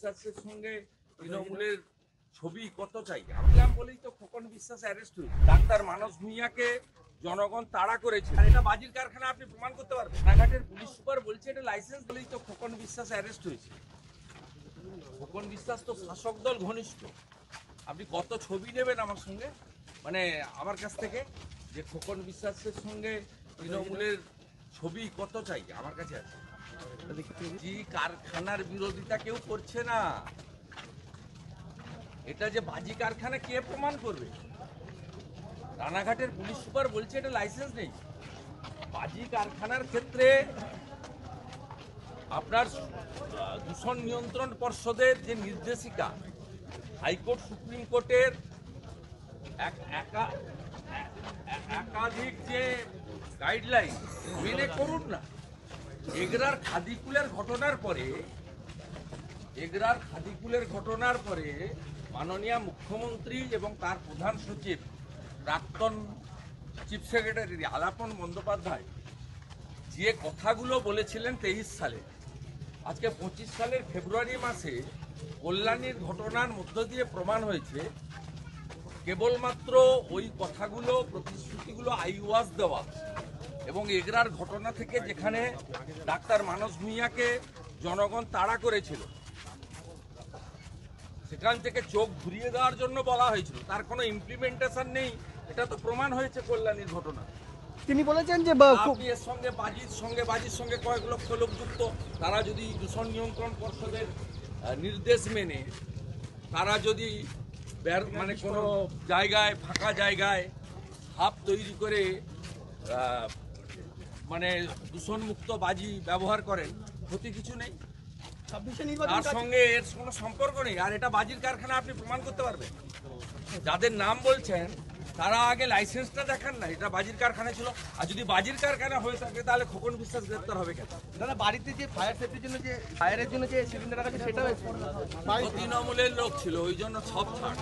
বিশ্বাসের সঙ্গে তৃণমূলের ছবি কত চাই আমলাম বলেই তো খোকন বিশ্বাস অ্যারেস্ট হয়েছে। ডাক্তার মানস ভূঁইয়াকে জনগণ তাড়া করেছে, আর এটা বাজির কারখানা আপনি প্রমাণ করতে পারবেন। রানাঘাটের পুলিশ সুপার বলছে এটা লাইসেন্স বলেই তো খোকন বিশ্বাস অ্যারেস্ট হয়েছে। খোকন বিশ্বাস তো শাসক দল ঘনিষ্ঠ। আপনি কত ছবি নেবেন আমার সঙ্গে, মানে আমার কাছ থেকে, যে খোকন বিশ্বাসের সঙ্গে তৃণমূলের ছবি কত চাই আমার কাছে আছে। জি কারখানার বিরোধিতা কেউ করছে না, এটা যে বাজি কারখানা কে প্রমাণ করবে? রানাঘাটের পুলিশ সুপার বলছে এটা লাইসেন্স নেই। বাজি কারখানার ক্ষেত্রে আপনার দূষণ নিয়ন্ত্রণ পর্ষদের যে নির্দেশিকা, হাইকোর্ট সুপ্রিম কোর্টের একাধিক যে গাইডলাইন মেনে করুন না। এগরার খাদিকুলের ঘটনার পরে মাননীয় মুখ্যমন্ত্রী এবং তার প্রধান সচিব প্রাক্তন চিফ সেক্রেটারি আলাপন বন্দ্যোপাধ্যায় যে কথাগুলো বলেছিলেন 23 সালে, আজকে 25 সালের ফেব্রুয়ারি মাসে কল্যাণীর ঘটনার মধ্য দিয়ে প্রমাণ হয়েছে কেবলমাত্র ওই কথাগুলো, প্রতিশ্রুতিগুলো আইওয়াজ দেওয়া, এবং এগরার ঘটনা থেকে যেখানে ডাক্তার মানস ভূঁইয়াকে জনগণ তাড়া করেছিল, সেখান থেকে চোখ ঘুরিয়ে দেওয়ার জন্য বলা হয়েছিল, তার কোনো ইমপ্লিমেন্টেশন নেই। এটা তো প্রমাণ হয়েছে কল্যাণীর ঘটনা। তিনি বলেছেন যে আপনি এর সঙ্গে বাজির সঙ্গে কয়েক লক্ষ লোক যুক্ত, তারা যদি দূষণ নিয়ন্ত্রণ পর্ষদের নির্দেশ মেনে, তারা যদি মানে কোনো জায়গায়, ফাঁকা জায়গায় হাব তৈরি করে মানে দূষণমুক্ত বাজি ব্যবহার করেন, ক্ষতি কিছু নেই, তার সঙ্গে এর কোনো সম্পর্ক নেই। আর এটা বাজির কারখানা আপনি প্রমাণ করতে পারবেন। যাদের নাম বলছেন তারা আগে লাইসেন্সটা দেখান না, এটা বাজির কারখানা ছিল। আর যদি বাজির কারখানা হয়ে থাকে তাহলে খোকন বিশ্বাস গ্রেপ্তার হবে কেন? দাদা বাড়িতে যে ফায়ার সেফটির জন্য, যে ফায়ারের জন্য যে সিলিন্ডার আছে, সেটাও তৃণমূলের লোক ছিল, ওই জন্য সব ছাড়।